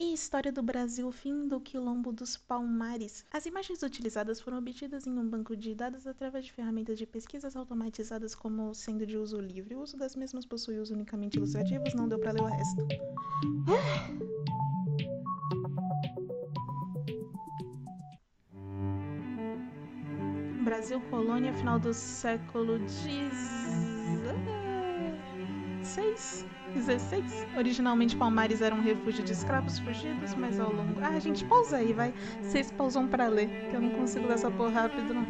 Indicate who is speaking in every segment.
Speaker 1: E História do Brasil, fim do Quilombo dos Palmares. As imagens utilizadas foram obtidas em um banco de dados através de ferramentas de pesquisas automatizadas como sendo de uso livre. O uso das mesmas possui uso unicamente ilustrativos, não deu para ler o resto. Brasil colônia, final do século XVI. Originalmente Palmares era um refúgio de escravos fugidos, mas ao longo... Ah, gente, pausa aí, vai. Vocês pausam pra ler, que eu não consigo ler essa porra rápido, não.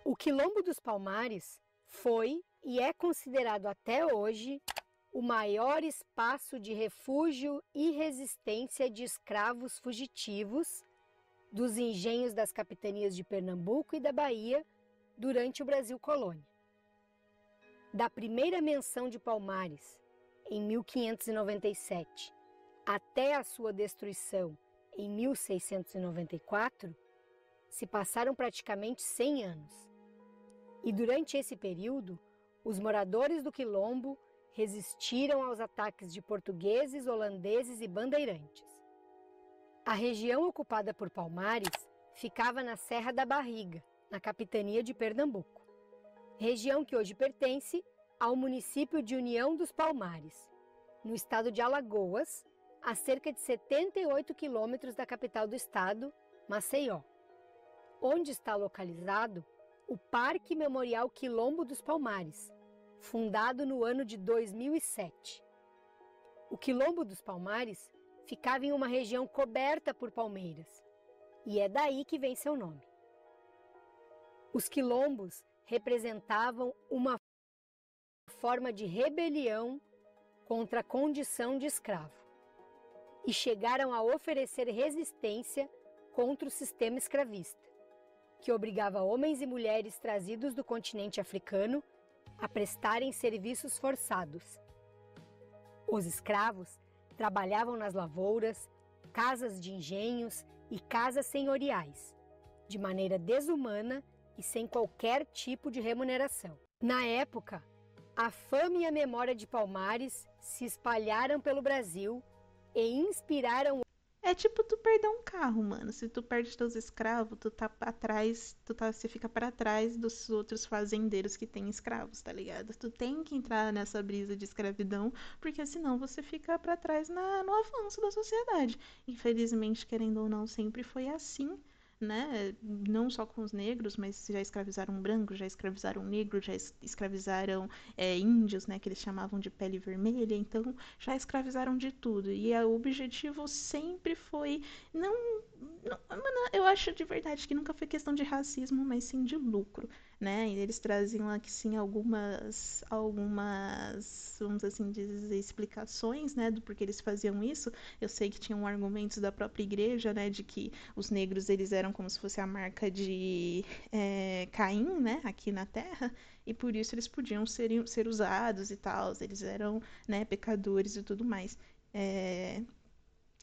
Speaker 2: O Quilombo dos Palmares foi e é considerado até hoje o maior espaço de refúgio e resistência de escravos fugitivos dos engenhos das capitanias de Pernambuco e da Bahia durante o Brasil colônia. Da primeira menção de Palmares, em 1597, até a sua destruição em 1694, se passaram praticamente 100 anos. E durante esse período, os moradores do Quilombo resistiram aos ataques de portugueses, holandeses e bandeirantes. A região ocupada por Palmares ficava na Serra da Barriga, na capitania de Pernambuco, região que hoje pertence ao município de União dos Palmares, no estado de Alagoas, a cerca de 78 quilômetros da capital do estado, Maceió, onde está localizado o Parque Memorial Quilombo dos Palmares, fundado no ano de 2007. O Quilombo dos Palmares ficava em uma região coberta por palmeiras, e é daí que vem seu nome. Os quilombos representavam uma forma de rebelião contra a condição de escravo e chegaram a oferecer resistência contra o sistema escravista, que obrigava homens e mulheres trazidos do continente africano a prestarem serviços forçados. Os escravos trabalhavam nas lavouras, casas de engenhos e casas senhoriais, de maneira desumana e sem qualquer tipo de remuneração. Na época, a fama e a memória de Palmares se espalharam pelo Brasil e inspiraram.
Speaker 1: É tipo tu perder um carro, mano. Se tu perde teus escravos, tu tá atrás, você fica para trás dos outros fazendeiros que têm escravos, tá ligado? Tu tem que entrar nessa brisa de escravidão, porque senão você fica para trás no avanço da sociedade. Infelizmente, querendo ou não, sempre foi assim, né? Não só com os negros, mas já escravizaram brancos, já escravizaram negros, já escravizaram índios, né? Que eles chamavam de pele vermelha. Então, já escravizaram de tudo. E o objetivo sempre foi não, não, eu acho de verdade que nunca foi questão de racismo, mas sim de lucro, né? E eles traziam aqui sim algumas, vamos assim dizer, explicações, né, do porquê eles faziam isso. Eu sei que tinham argumentos da própria igreja, né, de que os negros eles eram como se fosse a marca de Caim, né, aqui na Terra, e por isso eles podiam ser usados e tal. Eles eram, né, pecadores e tudo mais.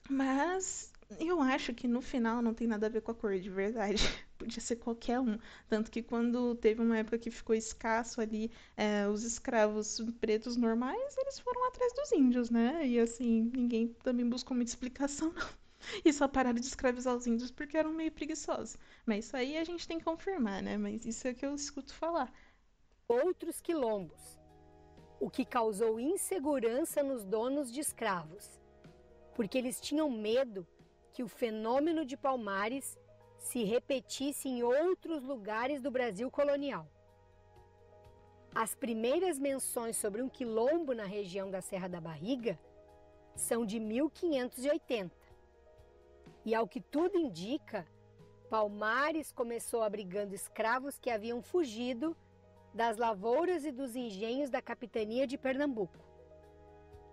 Speaker 1: Mas eu acho que no final não tem nada a ver com a cor, de verdade. Podia ser qualquer um. Tanto que quando teve uma época que ficou escasso ali, os escravos pretos normais, eles foram atrás dos índios, né? E assim, ninguém também buscou muita explicação, não. E só pararam de escravizar os índios porque eram meio preguiçosos. Mas isso aí a gente tem que confirmar, né? Mas isso é o que eu escuto falar.
Speaker 2: Outros quilombos, o que causou insegurança nos donos de escravos, porque eles tinham medo que o fenômeno de Palmares se repetisse em outros lugares do Brasil colonial. As primeiras menções sobre um quilombo na região da Serra da Barriga são de 1580. E ao que tudo indica, Palmares começou abrigando escravos que haviam fugido das lavouras e dos engenhos da capitania de Pernambuco.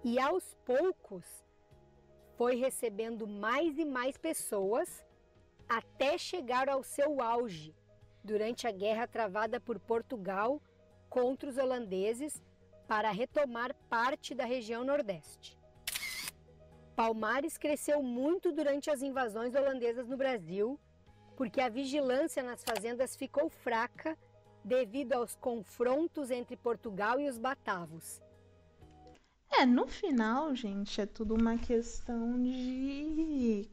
Speaker 2: E aos poucos foi recebendo mais e mais pessoas até chegar ao seu auge, durante a guerra travada por Portugal contra os holandeses para retomar parte da região Nordeste. Palmares cresceu muito durante as invasões holandesas no Brasil, porque a vigilância nas fazendas ficou fraca devido aos confrontos entre Portugal e os batavos.
Speaker 1: No final, gente, é tudo uma questão de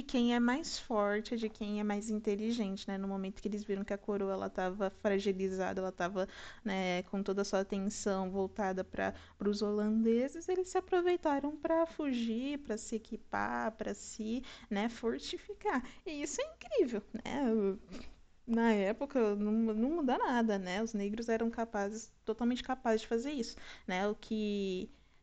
Speaker 1: quem é mais forte, de quem é mais inteligente, né? No momento que eles viram que a coroa ela estava fragilizada, ela estava, né, com toda a sua atenção voltada para os holandeses, eles se aproveitaram para fugir, para se equipar, para se, né, fortificar. E isso é incrível, né? Na época não muda nada, né? Os negros eram capazes, totalmente capazes de fazer isso, né?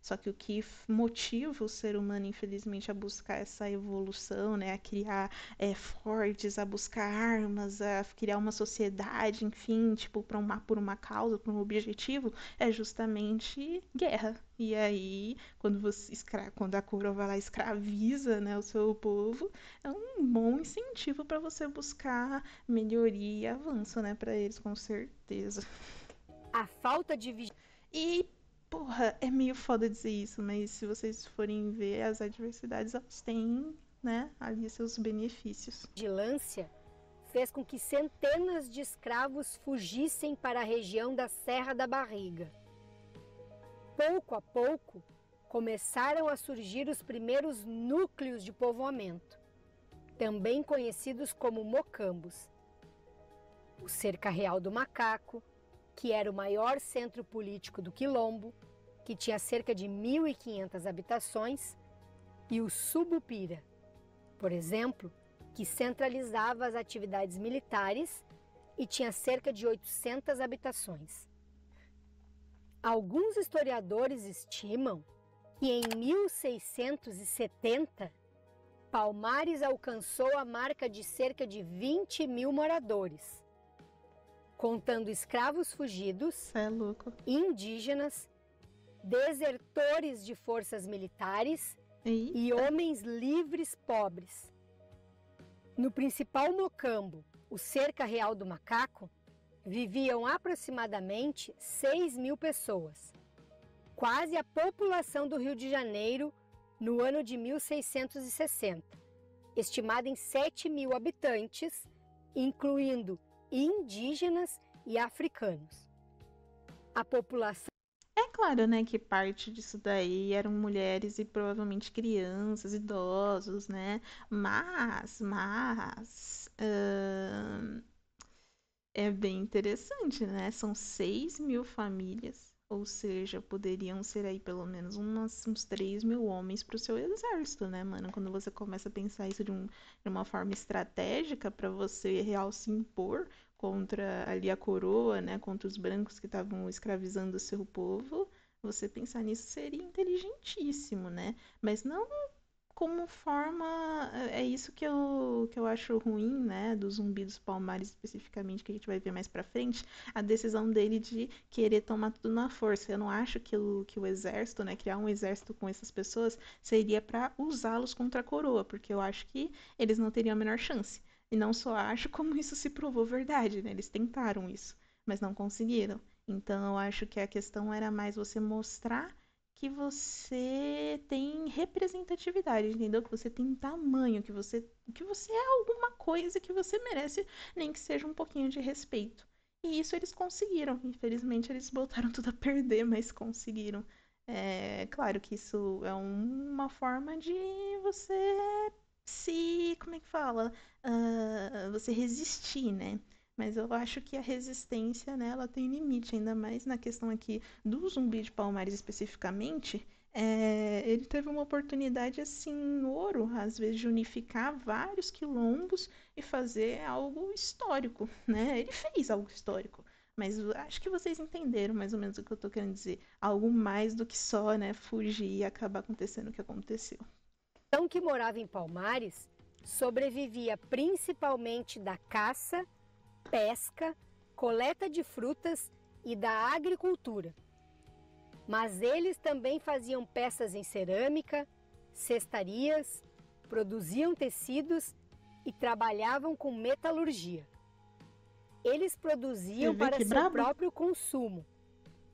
Speaker 1: Só que o que motiva o ser humano, infelizmente, a buscar essa evolução, né? A criar fortes, a buscar armas, a criar uma sociedade, enfim, tipo, por uma causa, por um objetivo, é justamente guerra. E aí, quando a coroa vai lá e escraviza, né, o seu povo, é um bom incentivo para você buscar melhoria e avanço, né, para eles, com certeza.
Speaker 2: A falta de
Speaker 1: E, porra, é meio foda dizer isso, mas se vocês forem ver as adversidades, elas têm, né, ali seus benefícios.
Speaker 2: vigilância fez com que centenas de escravos fugissem para a região da Serra da Barriga. Pouco a pouco, começaram a surgir os primeiros núcleos de povoamento, também conhecidos como mocambos. O Cerca Real do Macaco, que era o maior centro político do Quilombo, que tinha cerca de 1.500 habitações, e o Subupira, por exemplo, que centralizava as atividades militares e tinha cerca de 800 habitações. Alguns historiadores estimam que em 1670, Palmares alcançou a marca de cerca de 20.000 moradores, contando escravos fugidos,
Speaker 1: Cê é louco.
Speaker 2: indígenas, desertores de forças militares e homens livres pobres. No principal mocambo, o Cerca Real do Macaco, viviam aproximadamente 6.000 pessoas, quase a população do Rio de Janeiro no ano de 1660, estimada em 7.000 habitantes, incluindo indígenas e africanos. A população
Speaker 1: É claro, né, que parte disso daí eram mulheres e provavelmente crianças, idosos, né? É bem interessante, né? São 6.000 famílias, ou seja, poderiam ser aí pelo menos uns 3.000 homens para o seu exército, né, mano? Quando você começa a pensar isso de uma forma estratégica para você real se impor contra ali a coroa, né, contra os brancos que estavam escravizando o seu povo, você pensar nisso seria inteligentíssimo, né? Mas não como forma. É isso que eu acho ruim, né? Do Zumbi dos Palmares, especificamente, que a gente vai ver mais pra frente, a decisão dele de querer tomar tudo na força. Eu não acho que o exército, né? Criar um exército com essas pessoas seria pra usá-los contra a coroa, porque eu acho que eles não teriam a menor chance. E não só acho, como isso se provou verdade, né? Eles tentaram isso, mas não conseguiram. Então eu acho que a questão era mais você mostrar que você tem representatividade, entendeu? Que você tem tamanho, que você é alguma coisa que você merece, nem que seja um pouquinho de respeito. E isso eles conseguiram. Infelizmente, eles botaram tudo a perder, mas conseguiram. É claro que isso é uma forma de você como é que fala? Você resistir, né? Mas eu acho que a resistência, né, ela tem limite, ainda mais na questão aqui do Zumbi de Palmares especificamente. Ele teve uma oportunidade assim, ouro, às vezes, de unificar vários quilombos e fazer algo histórico, né? Ele fez algo histórico. Mas acho que vocês entenderam mais ou menos o que eu tô querendo dizer. Algo mais do que só, né, fugir e acabar acontecendo o que aconteceu.
Speaker 2: que morava em Palmares sobrevivia principalmente da caça, pesca, coleta de frutas e da agricultura. Mas eles também faziam peças em cerâmica, cestarias, produziam tecidos e trabalhavam com metalurgia. Eles
Speaker 1: Você
Speaker 2: produziam
Speaker 1: vê
Speaker 2: para
Speaker 1: que
Speaker 2: seu
Speaker 1: brabo?
Speaker 2: próprio consumo,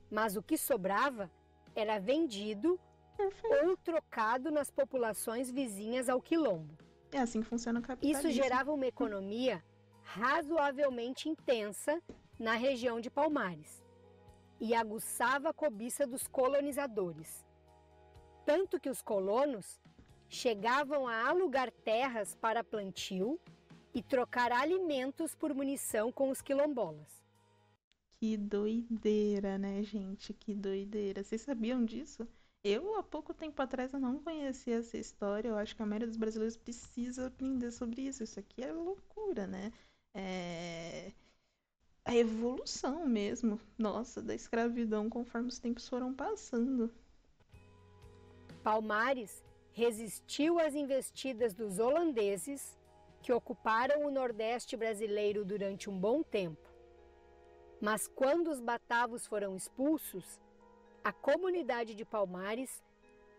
Speaker 2: mas o que sobrava era vendido
Speaker 1: Perfeito.
Speaker 2: ou trocado nas populações vizinhas ao quilombo.
Speaker 1: É assim que funciona o
Speaker 2: Isso
Speaker 1: capitalismo.
Speaker 2: gerava uma economia razoavelmente intensa na região de Palmares e aguçava a cobiça dos colonizadores. Tanto que os colonos chegavam a alugar terras para plantio e trocar alimentos por munição com os quilombolas.
Speaker 1: Que doideira, né, gente? Que doideira. Vocês sabiam disso? Eu, há pouco tempo atrás, eu não conhecia essa história. Eu acho que a maioria dos brasileiros precisa aprender sobre isso. Isso aqui é loucura, né? É a evolução mesmo, nossa, da escravidão conforme os tempos foram passando.
Speaker 2: Palmares resistiu às investidas dos holandeses, que ocuparam o Nordeste brasileiro durante um bom tempo. Mas quando os batavos foram expulsos, a comunidade de Palmares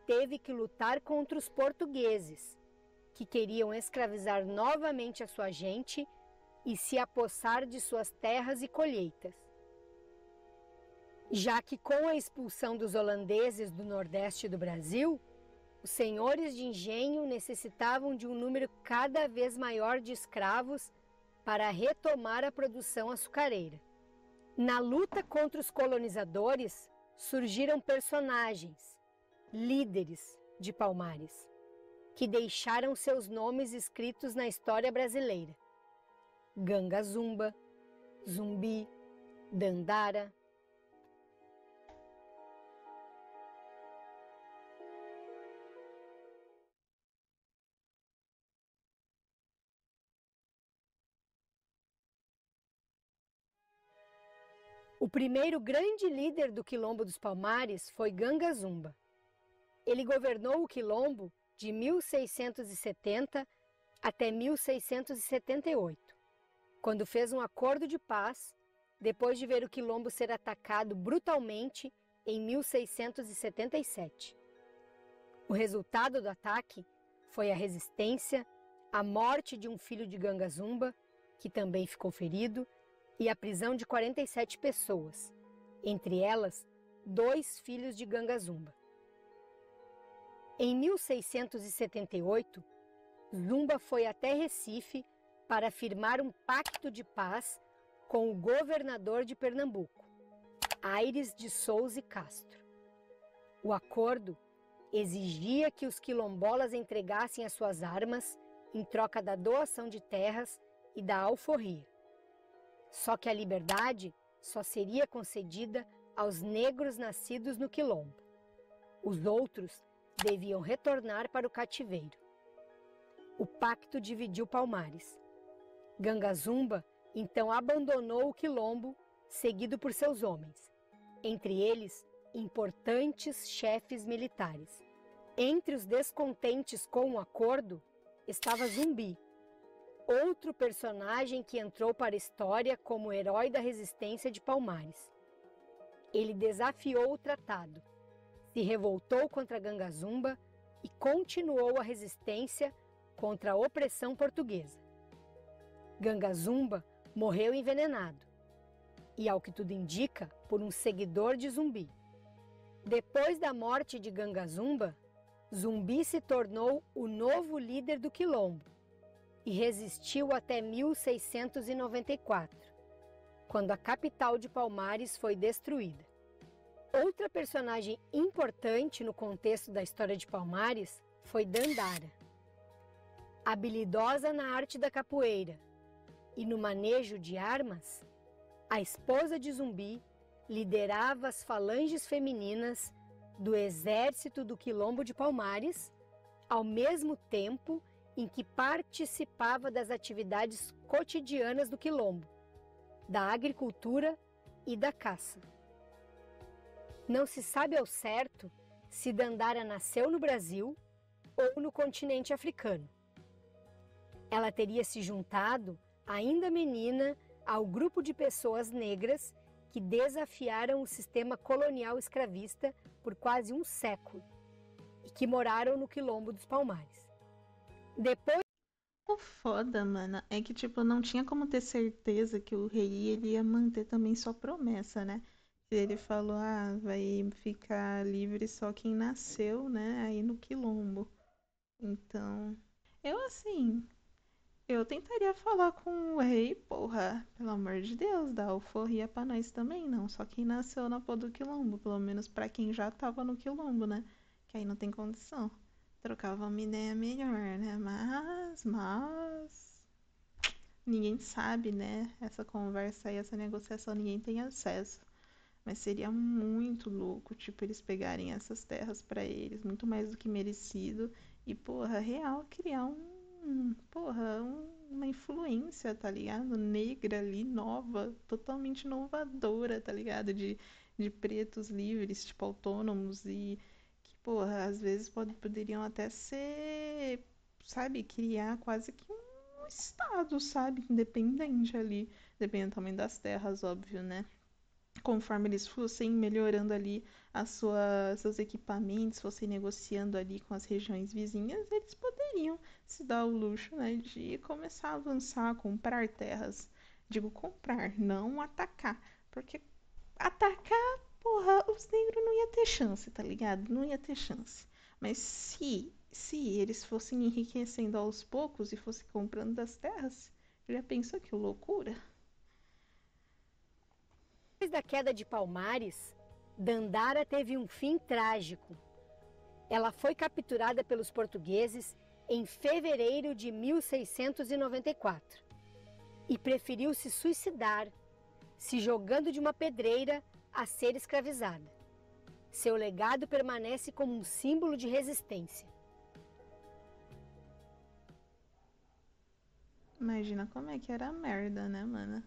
Speaker 2: teve que lutar contra os portugueses, que queriam escravizar novamente a sua gente e se apossar de suas terras e colheitas. Já que com a expulsão dos holandeses do Nordeste do Brasil, os senhores de engenho necessitavam de um número cada vez maior de escravos para retomar a produção açucareira. Na luta contra os colonizadores, surgiram personagens, líderes de Palmares, que deixaram seus nomes escritos na história brasileira. Ganga Zumba, Zumbi, Dandara. O primeiro grande líder do Quilombo dos Palmares foi Ganga Zumba. Ele governou o Quilombo de 1670 até 1678, quando fez um acordo de paz, depois de ver o Quilombo ser atacado brutalmente em 1677. O resultado do ataque foi a resistência, a morte de um filho de Ganga Zumba, que também ficou ferido, e a prisão de 47 pessoas, entre elas 2 filhos de Ganga Zumba. Em 1678, Zumba foi até Recife para firmar um pacto de paz com o governador de Pernambuco, Aires de Souza e Castro. O acordo exigia que os quilombolas entregassem as suas armas em troca da doação de terras e da alforria. Só que a liberdade só seria concedida aos negros nascidos no quilombo. Os outros deviam retornar para o cativeiro. O pacto dividiu Palmares. Ganga Zumba então abandonou o quilombo, seguido por seus homens, entre eles importantes chefes militares. Entre os descontentes com o acordo estava Zumbi, outro personagem que entrou para a história como herói da resistência de Palmares. Ele desafiou o tratado, se revoltou contra Ganga Zumba e continuou a resistência contra a opressão portuguesa. Ganga Zumba morreu envenenado e, ao que tudo indica, por um seguidor de Zumbi. Depois da morte de Ganga Zumba, Zumbi se tornou o novo líder do quilombo e resistiu até 1694, quando a capital de Palmares foi destruída. Outra personagem importante no contexto da história de Palmares foi Dandara. Habilidosa na arte da capoeira e no manejo de armas, a esposa de Zumbi liderava as falanges femininas do exército do Quilombo de Palmares, ao mesmo tempo em que participava das atividades cotidianas do Quilombo, da agricultura e da caça. Não se sabe ao certo se Dandara nasceu no Brasil ou no continente africano. Ela teria se juntado, ainda menina, ao grupo de pessoas negras que desafiaram o sistema colonial escravista por quase um século e que moraram no Quilombo dos Palmares. Depois...
Speaker 1: o foda, mano, é que, tipo, não tinha como ter certeza que o rei ele ia manter também sua promessa, né? Que ele falou, ah, vai ficar livre só quem nasceu, né, aí no quilombo. Então, eu assim, eu tentaria falar com o rei, porra, pelo amor de Deus, dá alforria pra nós também, não. Só quem nasceu na porra do quilombo, pelo menos pra quem já tava no quilombo, né? Que aí não tem condição. Trocava uma ideia melhor, né? Mas ninguém sabe, né? Essa conversa aí, essa negociação, ninguém tem acesso. Mas seria muito louco, tipo, eles pegarem essas terras pra eles, muito mais do que merecido. E, porra, real, criar uma influência, tá ligado? Negra ali, nova, totalmente inovadora, tá ligado? De pretos livres, tipo, autônomos e que, porra, às vezes poderiam até ser, sabe, criar quase que um estado, sabe? Independente ali, dependendo também das terras, óbvio, né? Conforme eles fossem melhorando ali seus equipamentos, fossem negociando ali com as regiões vizinhas, eles poderiam se dar o luxo, né, de começar a avançar, comprar terras. Digo comprar, não atacar. Porque atacar, porra, os negros não ia ter chance, tá ligado? Não ia ter chance. Mas se eles fossem enriquecendo aos poucos e fossem comprando das terras, já pensou que loucura?
Speaker 2: Depois da queda de Palmares, Dandara teve um fim trágico. Ela foi capturada pelos portugueses em fevereiro de 1694 e preferiu se suicidar, se jogando de uma pedreira a ser escravizada. Seu legado permanece como um símbolo de resistência.
Speaker 1: Imagina como é que era a merda, né, mano?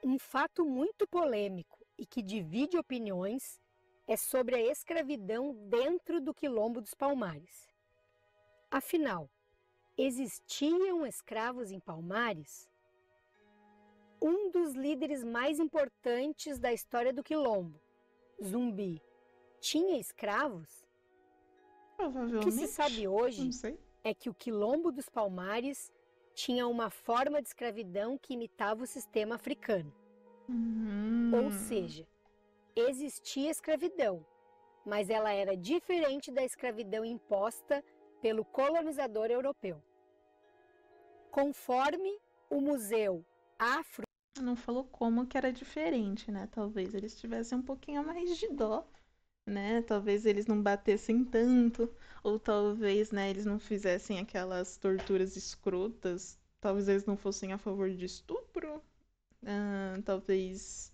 Speaker 2: Um fato muito polêmico e que divide opiniões é sobre a escravidão dentro do Quilombo dos Palmares. Afinal, existiam escravos em Palmares? Um dos líderes mais importantes da história do Quilombo, Zumbi, tinha escravos? O que se sabe
Speaker 1: Provavelmente.
Speaker 2: hoje
Speaker 1: Não sei.
Speaker 2: é que o Quilombo dos Palmares tinha uma forma de escravidão que imitava o sistema africano. Ou seja, existia escravidão, mas ela era diferente da escravidão imposta pelo colonizador europeu. Conforme o Museu Afro...
Speaker 1: Não falou como que era diferente, né? Talvez eles tivessem um pouquinho mais de dó, né? Talvez eles não batessem tanto, ou talvez, né, eles não fizessem aquelas torturas escrotas. Talvez eles não fossem a favor de estupro. Talvez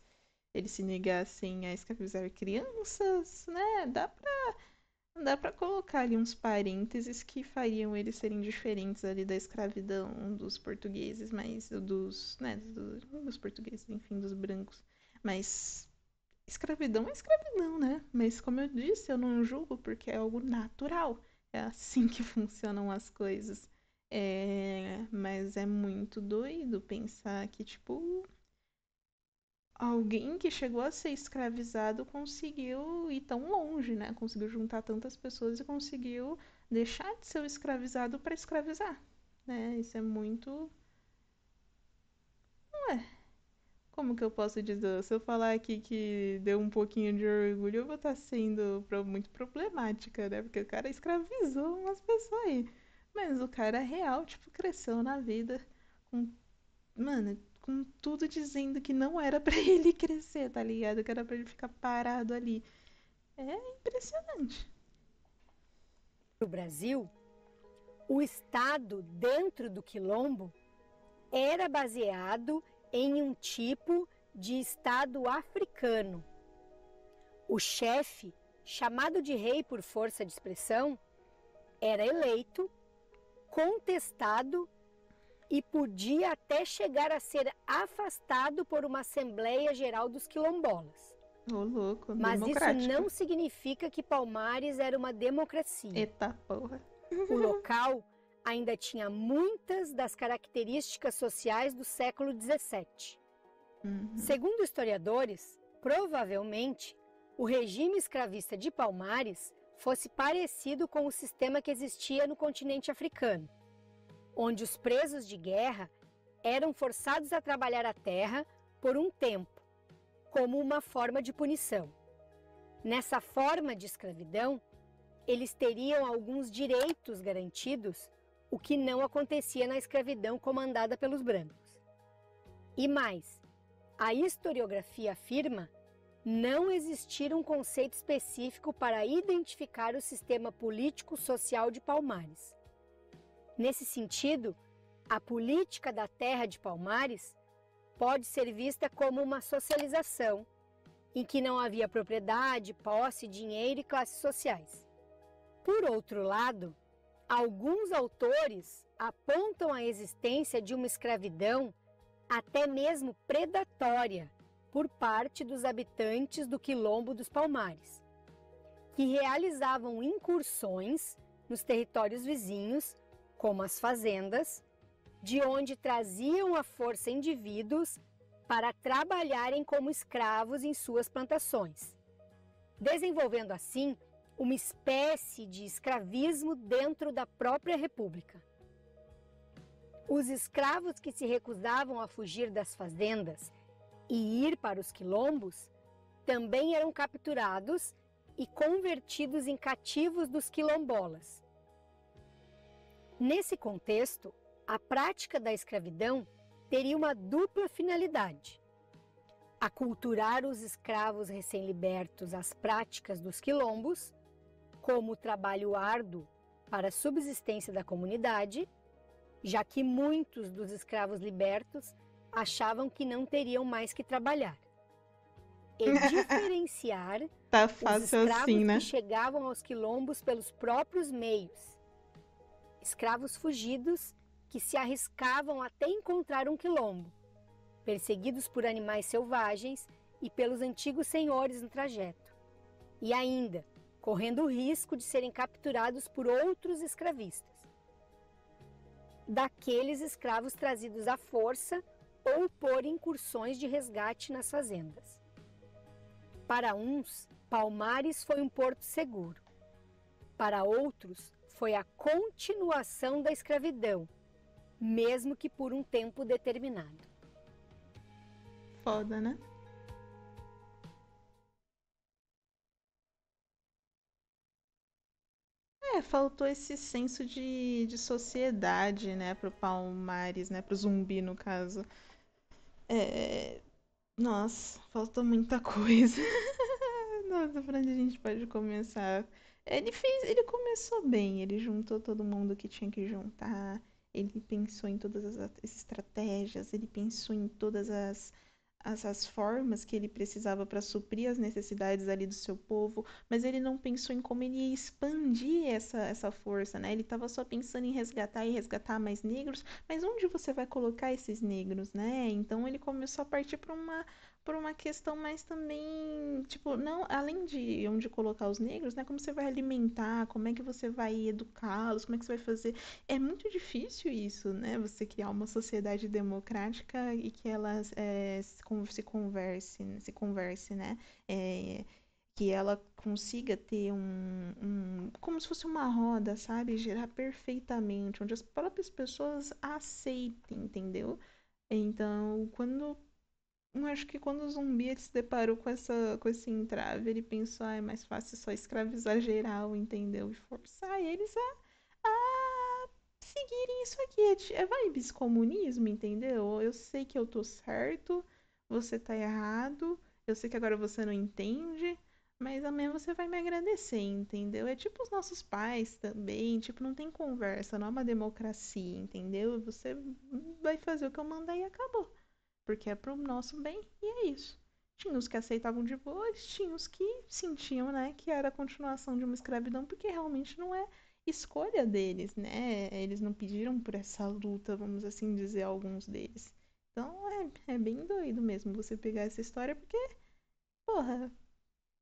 Speaker 1: eles se negassem a escravizar crianças, né? Dá pra colocar ali uns parênteses que fariam eles serem diferentes ali da escravidão dos portugueses, mas dos portugueses, enfim, dos brancos. Mas escravidão é escravidão, né? Mas como eu disse, eu não julgo porque é algo natural. É assim que funcionam as coisas. Mas é muito doido pensar que, tipo, alguém que chegou a ser escravizado conseguiu ir tão longe, né? Conseguiu juntar tantas pessoas e conseguiu deixar de ser o escravizado para escravizar, né? Isso é muito. Ué, como que eu posso dizer? Se eu falar aqui que deu um pouquinho de orgulho, eu vou estar sendo muito problemática, né? Porque o cara escravizou umas pessoas aí. Mas o cara real, tipo, cresceu na vida com, mano, com tudo dizendo que não era pra ele crescer, tá ligado? Que era pra ele ficar parado ali. É impressionante.
Speaker 2: No Brasil, o Estado dentro do Quilombo era baseado em um tipo de Estado africano. O chefe, chamado de rei por força de expressão, era eleito, contestado e podia até chegar a ser afastado por uma Assembleia Geral dos Quilombolas.
Speaker 1: Ô, louco,
Speaker 2: Mas isso
Speaker 1: democrático.
Speaker 2: não significa que Palmares era uma democracia.
Speaker 1: Eita porra.
Speaker 2: O local ainda tinha muitas das características sociais do século XVII. Segundo historiadores, provavelmente, o regime escravista de Palmares fosse parecido com o sistema que existia no continente africano, onde os presos de guerra eram forçados a trabalhar a terra por um tempo, como uma forma de punição. Nessa forma de escravidão, eles teriam alguns direitos garantidos, o que não acontecia na escravidão comandada pelos brancos. E mais, a historiografia afirma não existir um conceito específico para identificar o sistema político-social de Palmares. Nesse sentido, a política da terra de Palmares pode ser vista como uma socialização, em que não havia propriedade, posse, dinheiro e classes sociais. Por outro lado, alguns autores apontam a existência de uma escravidão até mesmo predatória por parte dos habitantes do Quilombo dos Palmares, que realizavam incursões nos territórios vizinhos, como as fazendas, de onde traziam à força indivíduos para trabalharem como escravos em suas plantações, desenvolvendo assim uma espécie de escravismo dentro da própria República. Os escravos que se recusavam a fugir das fazendas e ir para os quilombos também eram capturados e convertidos em cativos dos quilombolas. Nesse contexto, a prática da escravidão teria uma dupla finalidade: aculturar os escravos recém-libertos às práticas dos quilombos, como o trabalho árduo para a subsistência da comunidade, já que muitos dos escravos libertos achavam que não teriam mais que trabalhar, e diferenciar
Speaker 1: Tá
Speaker 2: os
Speaker 1: fácil
Speaker 2: escravos
Speaker 1: assim, né?
Speaker 2: que chegavam aos quilombos pelos próprios meios, escravos fugidos que se arriscavam até encontrar um quilombo, perseguidos por animais selvagens e pelos antigos senhores no trajeto, e ainda correndo o risco de serem capturados por outros escravistas, daqueles escravos trazidos à força ou por incursões de resgate nas fazendas. Para uns, Palmares foi um porto seguro. Para outros, foi a continuação da escravidão, mesmo que por um tempo determinado.
Speaker 1: Foda, né? Faltou esse senso de sociedade, né, pro Palmares, né, pro zumbi, no caso. É, nossa, faltou muita coisa. Nossa, por onde a gente pode começar? Ele começou bem, ele juntou todo mundo que tinha que juntar, ele pensou em todas as estratégias, ele pensou em todas as formas que ele precisava para suprir as necessidades ali do seu povo, mas ele não pensou em como ele ia expandir essa força, né? Ele estava só pensando em resgatar e resgatar mais negros, mas onde você vai colocar esses negros, né? Então ele começou a partir para uma questão mais também, tipo, não, além de onde colocar os negros, né? Como você vai alimentar, como é que você vai educá-los, como é que você vai fazer. É muito difícil isso, né? Você criar uma sociedade democrática e que ela se converse, né? É, que ela consiga ter como se fosse uma roda, sabe? Girar perfeitamente, onde as próprias pessoas aceitem, entendeu? Então, eu acho que quando o zumbi ele se deparou com esse entrave, ele pensou, ah, é mais fácil só escravizar geral, entendeu? E forçar eles a seguirem isso aqui. É vibes comunismo, entendeu? Eu sei que eu tô certo, você tá errado, eu sei que agora você não entende, mas amanhã você vai me agradecer, entendeu? É tipo os nossos pais também, tipo, não tem conversa, não é uma democracia, entendeu? Você vai fazer o que eu mandar e acabou. Porque é pro nosso bem e é isso. Tinha os que aceitavam de boa, tinha os que sentiam, né, que era a continuação de uma escravidão, porque realmente não é escolha deles, né? Eles não pediram por essa luta, vamos assim dizer, alguns deles. Então é bem doido mesmo você pegar essa história, porque, porra,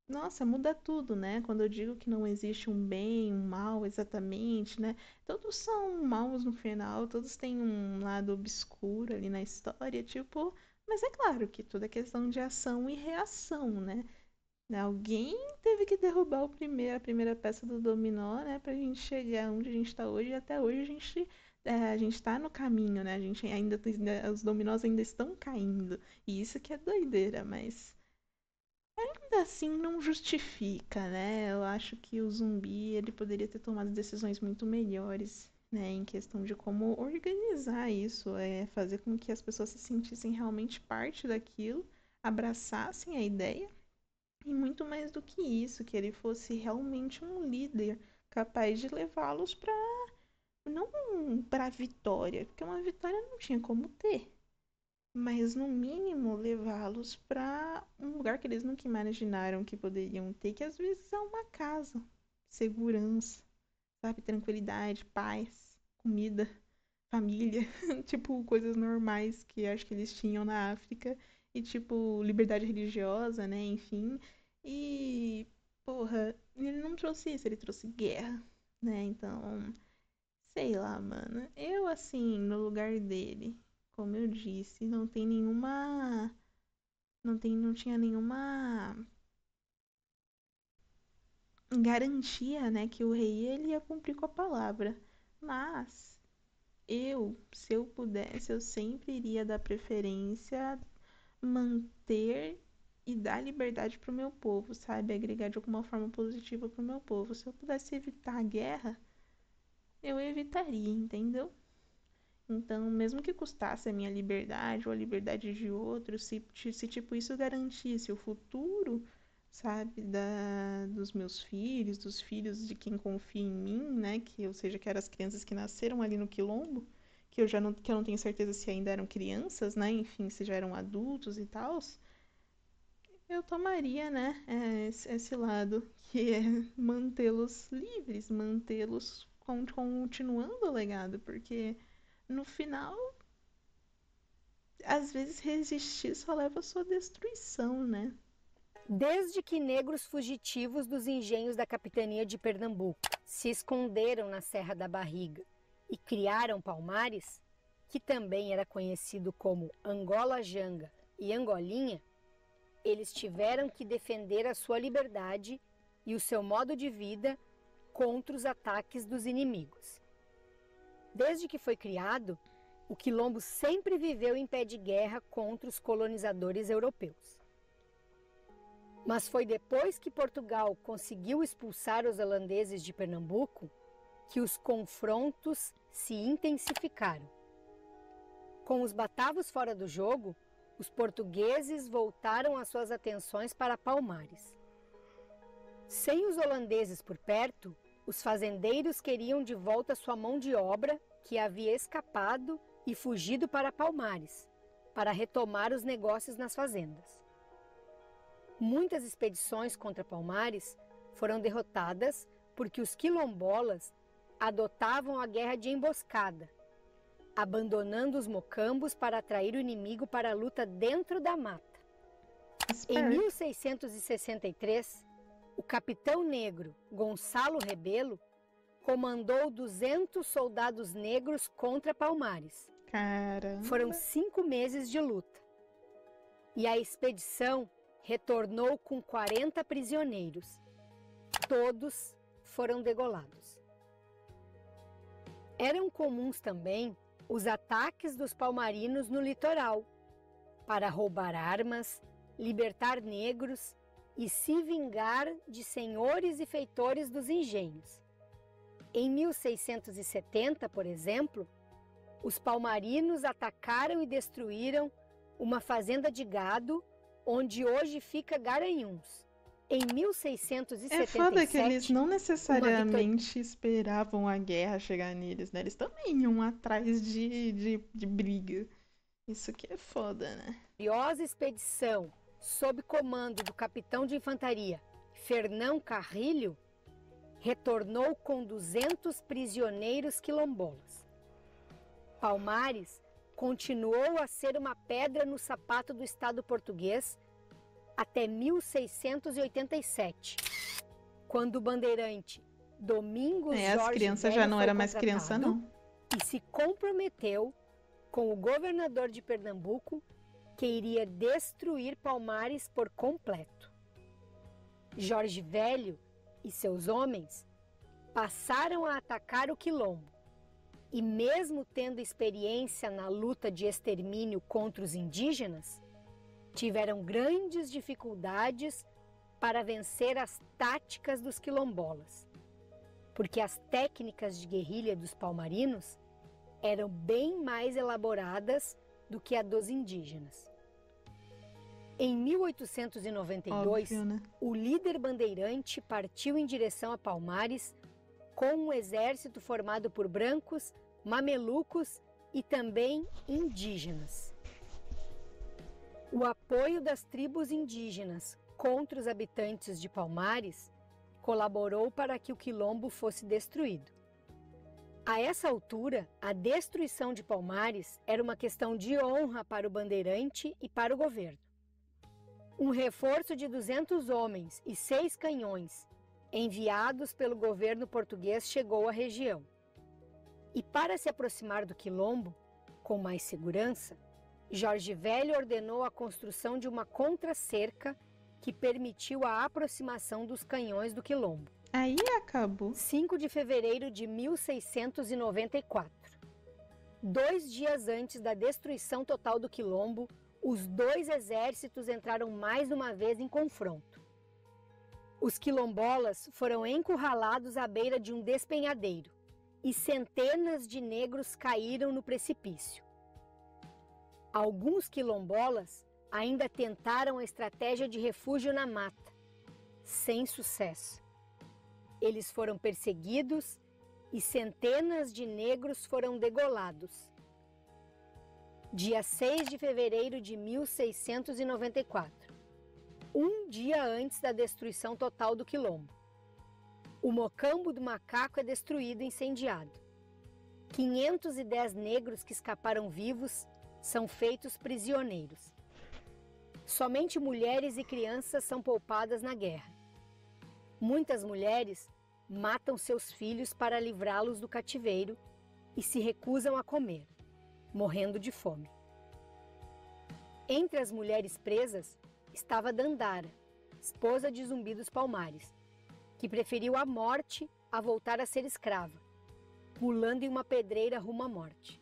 Speaker 1: nossa, muda tudo, né? Quando eu digo que não existe um bem, um mal exatamente, né? Todos são maus no final, todos têm um lado obscuro ali na história, tipo, mas é claro que tudo é questão de ação e reação, né? Alguém teve que derrubar a primeira peça do dominó, né, pra gente chegar onde a gente tá hoje, e até hoje a gente tá no caminho, né, a gente ainda, os dominós ainda estão caindo, e isso que é doideira, mas ainda assim não justifica, né, eu acho que o zumbi, ele poderia ter tomado decisões muito melhores, né, em questão de como organizar isso, fazer com que as pessoas se sentissem realmente parte daquilo, abraçassem a ideia, e muito mais do que isso, que ele fosse realmente um líder capaz de levá-los para não para a vitória, porque uma vitória não tinha como ter, mas no mínimo levá-los para um lugar que eles nunca imaginaram que poderiam ter, que às vezes é uma casa, segurança, sabe, tranquilidade, paz, comida, família, tipo coisas normais que acho que eles tinham na África e tipo liberdade religiosa, né, enfim. E porra, ele não trouxe isso, ele trouxe guerra, né? Então, sei lá, mano. Eu assim, no lugar dele, como eu disse, não tinha nenhuma garantia, né, que o rei ele ia cumprir com a palavra. Mas se eu pudesse, eu sempre iria dar preferência manter e dar liberdade pro meu povo, sabe? Agregar de alguma forma positiva pro meu povo. Se eu pudesse evitar a guerra, eu evitaria, entendeu? Então, mesmo que custasse a minha liberdade ou a liberdade de outros, se tipo isso garantisse o futuro, sabe, dos meus filhos, dos filhos de quem confia em mim, né, ou seja, que eram as crianças que nasceram ali no quilombo, que eu não tenho certeza se ainda eram crianças, né, enfim, se já eram adultos e tal, eu tomaria, né, esse lado, que é mantê-los livres, mantê-los continuando o legado, porque no final, às vezes resistir só leva à sua destruição, né?
Speaker 2: Desde que negros fugitivos dos engenhos da capitania de Pernambuco se esconderam na Serra da Barriga e criaram Palmares, que também era conhecido como Angola Janga e Angolinha, eles tiveram que defender a sua liberdade e o seu modo de vida contra os ataques dos inimigos. Desde que foi criado, o Quilombo sempre viveu em pé de guerra contra os colonizadores europeus. Mas foi depois que Portugal conseguiu expulsar os holandeses de Pernambuco que os confrontos se intensificaram. Com os batavos fora do jogo, os portugueses voltaram as suas atenções para Palmares. Sem os holandeses por perto, os fazendeiros queriam de volta sua mão de obra que havia escapado e fugido para Palmares, para retomar os negócios nas fazendas. Muitas expedições contra Palmares foram derrotadas porque os quilombolas adotavam a guerra de emboscada, abandonando os mocambos para atrair o inimigo para a luta dentro da mata. Em 1663, o capitão negro Gonçalo Rebelo comandou 200 soldados negros contra Palmares.
Speaker 1: Caramba.
Speaker 2: Foram 5 meses de luta. E a expedição retornou com 40 prisioneiros. Todos foram degolados. Eram comuns também os ataques dos palmarinos no litoral, para roubar armas, libertar negros e se vingar de senhores e feitores dos engenhos. Em 1670, por exemplo, os palmarinos atacaram e destruíram uma fazenda de gado, onde hoje fica Garanhuns. Em 1677...
Speaker 1: É foda que eles não necessariamente esperavam a guerra chegar neles, né? Eles também iam atrás de briga. Isso que é foda, né?
Speaker 2: Curiosa expedição sob comando do capitão de infantaria Fernão Carrilho retornou com 200 prisioneiros quilombolas. Palmares continuou a ser uma pedra no sapato do Estado português até 1687, quando o bandeirante Domingos Jorge
Speaker 1: as crianças já não eram mais criança, não.
Speaker 2: E se comprometeu com o governador de Pernambuco que iria destruir Palmares por completo. Jorge Velho e seus homens passaram a atacar o quilombo e, mesmo tendo experiência na luta de extermínio contra os indígenas, tiveram grandes dificuldades para vencer as táticas dos quilombolas, porque as técnicas de guerrilha dos palmarinos eram bem mais elaboradas do que a dos indígenas. Em 1892,
Speaker 1: Óbvio, né?
Speaker 2: o líder bandeirante partiu em direção a Palmares com um exército formado por brancos, mamelucos e também indígenas. O apoio das tribos indígenas contra os habitantes de Palmares colaborou para que o quilombo fosse destruído. A essa altura, a destruição de Palmares era uma questão de honra para o bandeirante e para o governo. Um reforço de 200 homens e 6 canhões enviados pelo governo português chegou à região. E para se aproximar do quilombo, com mais segurança, Jorge Velho ordenou a construção de uma contracerca que permitiu a aproximação dos canhões do quilombo.
Speaker 1: Aí acabou.
Speaker 2: 5 de fevereiro de 1694. 2 dias antes da destruição total do quilombo, os dois exércitos entraram mais uma vez em confronto. Os quilombolas foram encurralados à beira de um despenhadeiro e centenas de negros caíram no precipício. Alguns quilombolas ainda tentaram a estratégia de refúgio na mata, sem sucesso. Eles foram perseguidos e centenas de negros foram degolados. Dia 6 de fevereiro de 1694, um dia antes da destruição total do quilombo. O Mocambo do Macaco é destruído e incendiado. 510 negros que escaparam vivos são feitos prisioneiros. Somente mulheres e crianças são poupadas na guerra. Muitas mulheres matam seus filhos para livrá-los do cativeiro e se recusam a comer, morrendo de fome. Entre as mulheres presas estava Dandara, esposa de Zumbi dos Palmares, que preferiu a morte a voltar a ser escrava, pulando em uma pedreira rumo à morte.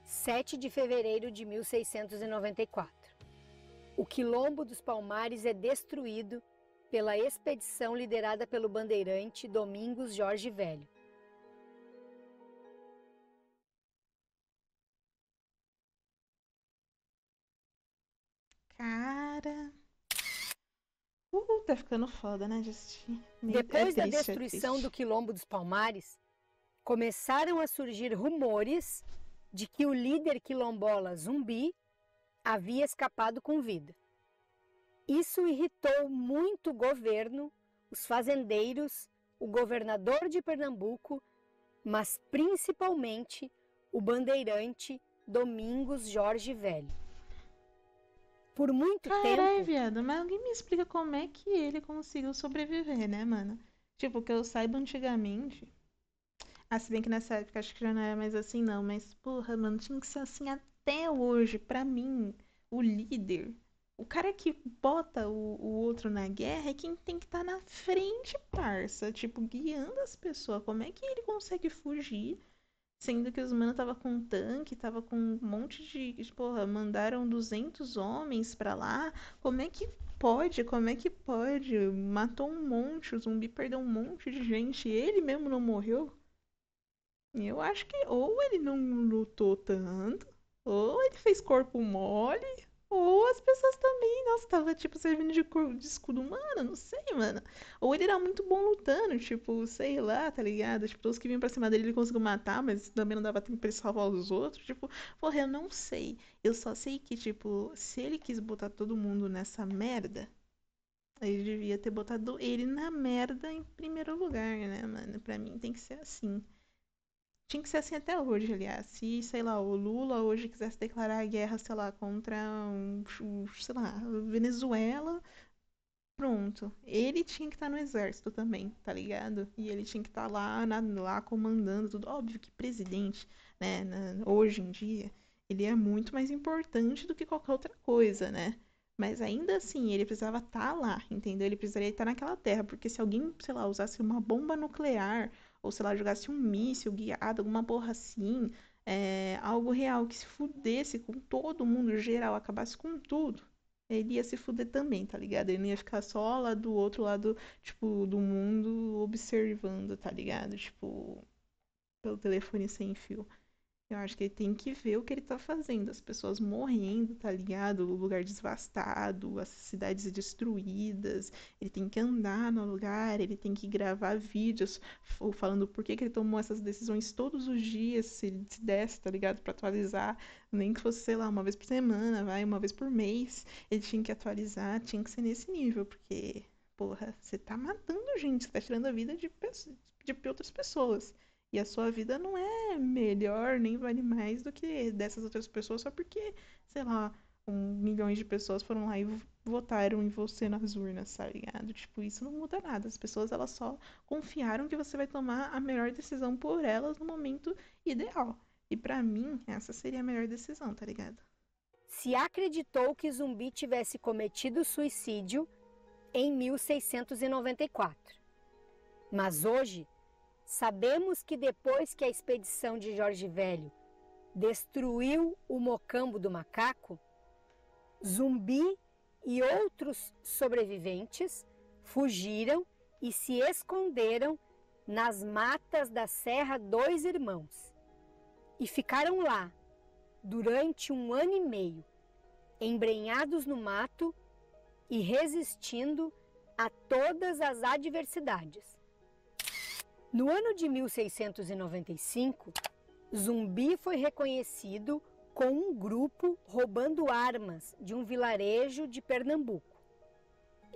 Speaker 2: 7 de fevereiro de 1694. O quilombo dos Palmares é destruído pela expedição liderada pelo bandeirante Domingos Jorge Velho.
Speaker 1: Cara. Tá ficando foda, né, de assistir.
Speaker 2: Depois da
Speaker 1: triste,
Speaker 2: destruição
Speaker 1: triste.
Speaker 2: do quilombo dos Palmares, começaram a surgir rumores de que o líder quilombola Zumbi havia escapado com vida. Isso irritou muito o governo, os fazendeiros, o governador de Pernambuco, mas principalmente o bandeirante Domingos Jorge Velho. Por muito
Speaker 1: Caralho,
Speaker 2: tempo,
Speaker 1: viado, mas alguém me explica como é que ele conseguiu sobreviver, né, mano? Tipo, que eu saiba antigamente. Ah, se bem que nessa época acho que já não era mais assim, não. Mas, porra, mano, tinha que ser assim até hoje. Pra mim, o líder, o cara que bota o outro na guerra é quem tem que estar na frente, parça. Tipo, guiando as pessoas. Como é que ele consegue fugir? Sendo que os mano tava com um tanque, tava com um monte de. Porra, mandaram 200 homens pra lá. Como é que pode? Como é que pode? Matou um monte, o zumbi perdeu um monte de gente. Ele mesmo não morreu? Eu acho que ou ele não lutou tanto, ou ele fez corpo mole, ou as pessoas também, nossa, tava tipo servindo de escudo humano, não sei, mano. Ou ele era muito bom lutando, tipo, sei lá, tá ligado? Tipo, todos que vinham pra cima dele ele conseguiu matar, mas também não dava tempo pra ele salvar os outros. Tipo, porra, eu não sei. Eu só sei que, tipo, se ele quis botar todo mundo nessa merda, ele devia ter botado ele na merda em primeiro lugar, né, mano? Pra mim tem que ser assim. Tinha que ser assim até hoje, aliás. Se, sei lá, o Lula hoje quisesse declarar a guerra, sei lá, contra sei lá, Venezuela, pronto. Ele tinha que estar no exército também, tá ligado? E ele tinha que estar lá, lá comandando tudo. Óbvio que presidente, né, hoje em dia, ele é muito mais importante do que qualquer outra coisa, né? Mas ainda assim, ele precisava estar lá, entendeu? Ele precisaria estar naquela terra, porque se alguém, sei lá, usasse uma bomba nuclear, ou sei lá, jogasse um míssil guiado, alguma porra assim, algo real que se fudesse com todo mundo geral, acabasse com tudo, ele ia se fuder também, tá ligado? Ele não ia ficar só lá do outro lado, tipo, do mundo observando, tá ligado? Tipo, pelo telefone sem fio. Eu acho que ele tem que ver o que ele tá fazendo. As pessoas morrendo, tá ligado? O lugar devastado, as cidades destruídas. Ele tem que andar no lugar, ele tem que gravar vídeos falando por que que ele tomou essas decisões todos os dias, se ele se desse, tá ligado? Pra atualizar. Nem que fosse, sei lá, uma vez por semana, vai, uma vez por mês. Ele tinha que atualizar, tinha que ser nesse nível, porque, porra, você tá matando gente, você tá tirando a vida de outras pessoas. E a sua vida não é melhor, nem vale mais do que dessas outras pessoas, só porque, sei lá, milhões de pessoas foram lá e votaram em você nas urnas, tá ligado? Tipo, isso não muda nada. As pessoas, elas só confiaram que você vai tomar a melhor decisão por elas no momento ideal. E pra mim, essa seria a melhor decisão, tá ligado?
Speaker 2: Se acreditou que Zumbi tivesse cometido suicídio em 1694. Mas hoje, sabemos que depois que a expedição de Jorge Velho destruiu o Mocambo do Macaco, Zumbi e outros sobreviventes fugiram e se esconderam nas matas da Serra Dois Irmãos e ficaram lá durante 1 ano e meio, embrenhados no mato e resistindo a todas as adversidades. No ano de 1695, Zumbi foi reconhecido com um grupo roubando armas de um vilarejo de Pernambuco.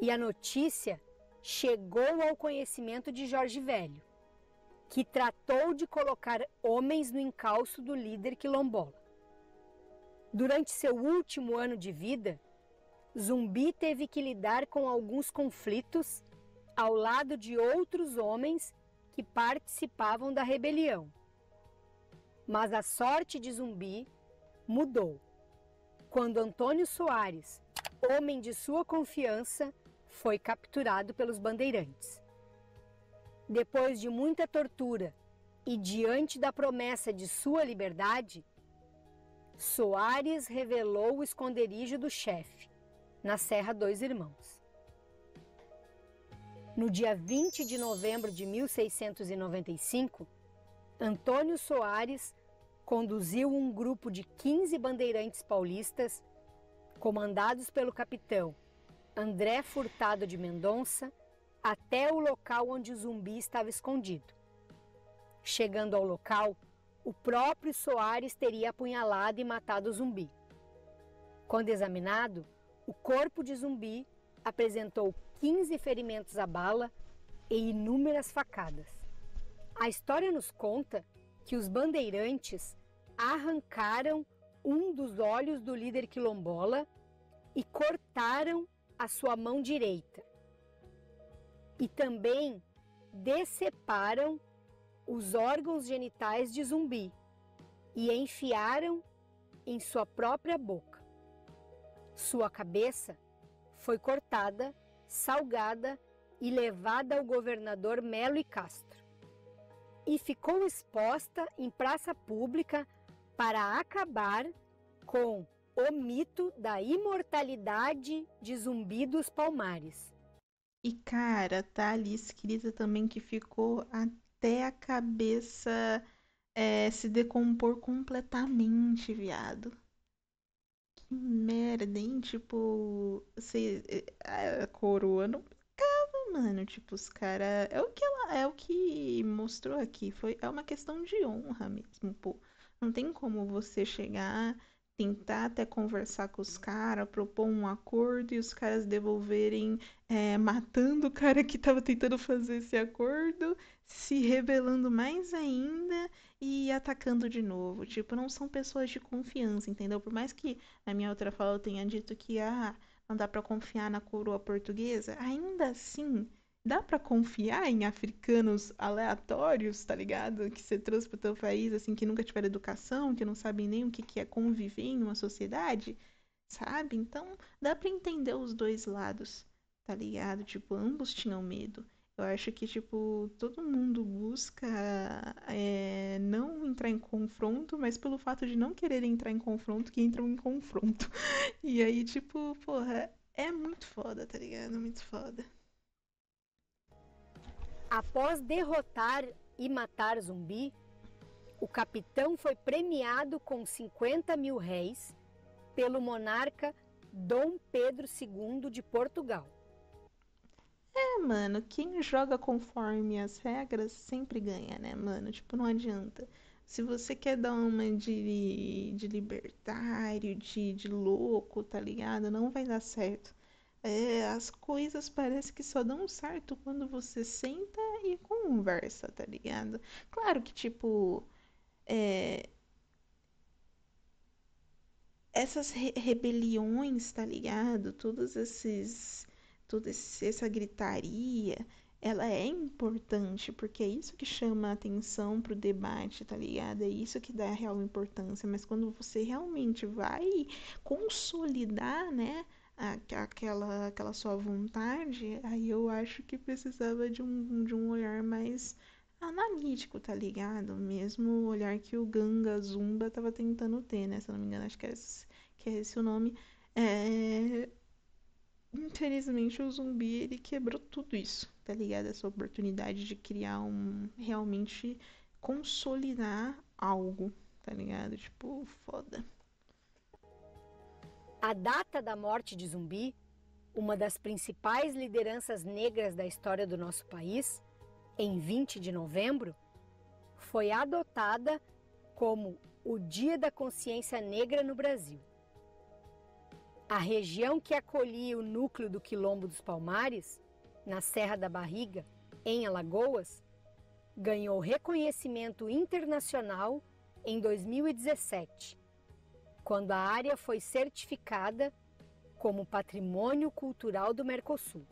Speaker 2: E a notícia chegou ao conhecimento de Jorge Velho, que tratou de colocar homens no encalço do líder quilombola. Durante seu último ano de vida, Zumbi teve que lidar com alguns conflitos ao lado de outros homens que participavam da rebelião. Mas a sorte de Zumbi mudou quando Antônio Soares, homem de sua confiança, foi capturado pelos bandeirantes. Depois de muita tortura e diante da promessa de sua liberdade, Soares revelou o esconderijo do chefe, na Serra Dois Irmãos. No dia 20 de novembro de 1695, Antônio Soares conduziu um grupo de 15 bandeirantes paulistas, comandados pelo capitão André Furtado de Mendonça, até o local onde o Zumbi estava escondido. Chegando ao local, o próprio Soares teria apunhalado e matado o Zumbi. Quando examinado, o corpo de Zumbi apresentou 15 ferimentos à bala e inúmeras facadas. A história nos conta que os bandeirantes arrancaram um dos olhos do líder quilombola e cortaram a sua mão direita. E também deceparam os órgãos genitais de Zumbi e enfiaram em sua própria boca. Sua cabeça foi cortada, salgada e levada ao governador Melo e Castro. E ficou exposta em praça pública para acabar com o mito da imortalidade de Zumbi dos Palmares.
Speaker 1: E, cara, tá ali escrito também que ficou até a cabeça se decompor completamente, viado. Que merda, hein? Tipo, a coroa não ficava, mano. Tipo, os caras. É o que mostrou aqui. É uma questão de honra mesmo, pô. Não tem como você chegar, tentar até conversar com os caras, propor um acordo e os caras devolverem, matando o cara que tava tentando fazer esse acordo, se rebelando mais ainda e atacando de novo. Tipo, não são pessoas de confiança, entendeu? Por mais que na minha outra fala eu tenha dito que não dá pra confiar na coroa portuguesa, ainda assim dá pra confiar em africanos aleatórios, tá ligado? Que você trouxe pro teu país, assim, que nunca tiveram educação, que não sabem nem o que é conviver em uma sociedade. sabe? Então dá pra entender os dois lados, tá ligado? Tipo, ambos tinham medo. Eu acho que, tipo, todo mundo busca não entrar em confronto, mas pelo fato de não querer entrar em confronto, que entram em confronto. E aí, tipo, porra, é muito foda, tá ligado? Muito foda.
Speaker 2: Após derrotar e matar Zumbi, o capitão foi premiado com 50 mil réis pelo monarca Dom Pedro II de Portugal.
Speaker 1: É, mano, quem joga conforme as regras sempre ganha, né, mano? Tipo, não adianta. Se você quer dar uma de libertário, de louco, tá ligado? Não vai dar certo. É, as coisas parece que só dão certo quando você senta e conversa, tá ligado? Claro que, tipo, é, essas rebeliões, tá ligado? Essa gritaria, ela é importante, porque é isso que chama a atenção pro debate, tá ligado? É isso que dá a real importância, mas quando você realmente vai consolidar, né, aquela sua vontade, aí eu acho que precisava de um olhar mais analítico, tá ligado? Mesmo o olhar que o Ganga Zumba tava tentando ter, né? Se eu não me engano, acho que é esse o nome. É... Infelizmente, o zumbi, ele quebrou tudo isso, tá ligado? Essa oportunidade de criar realmente consolidar algo, tá ligado? Tipo, foda.
Speaker 2: A data da morte de Zumbi, uma das principais lideranças negras da história do nosso país, em 20 de novembro, foi adotada como o Dia da Consciência Negra no Brasil. A região que acolhia o núcleo do Quilombo dos Palmares, na Serra da Barriga, em Alagoas, ganhou reconhecimento internacional em 2017, quando a área foi certificada como Patrimônio Cultural do Mercosul.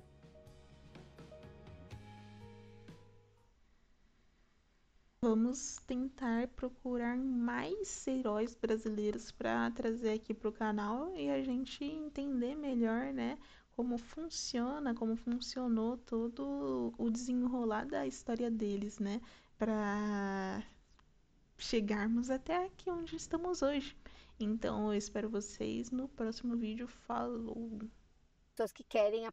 Speaker 1: Vamos tentar procurar mais heróis brasileiros para trazer aqui pro canal e a gente entender melhor, né, como funcionou todo o desenrolar da história deles, né, para chegarmos até aqui onde estamos hoje. Então, eu espero vocês no próximo vídeo. Falou!
Speaker 2: Pessoas que querem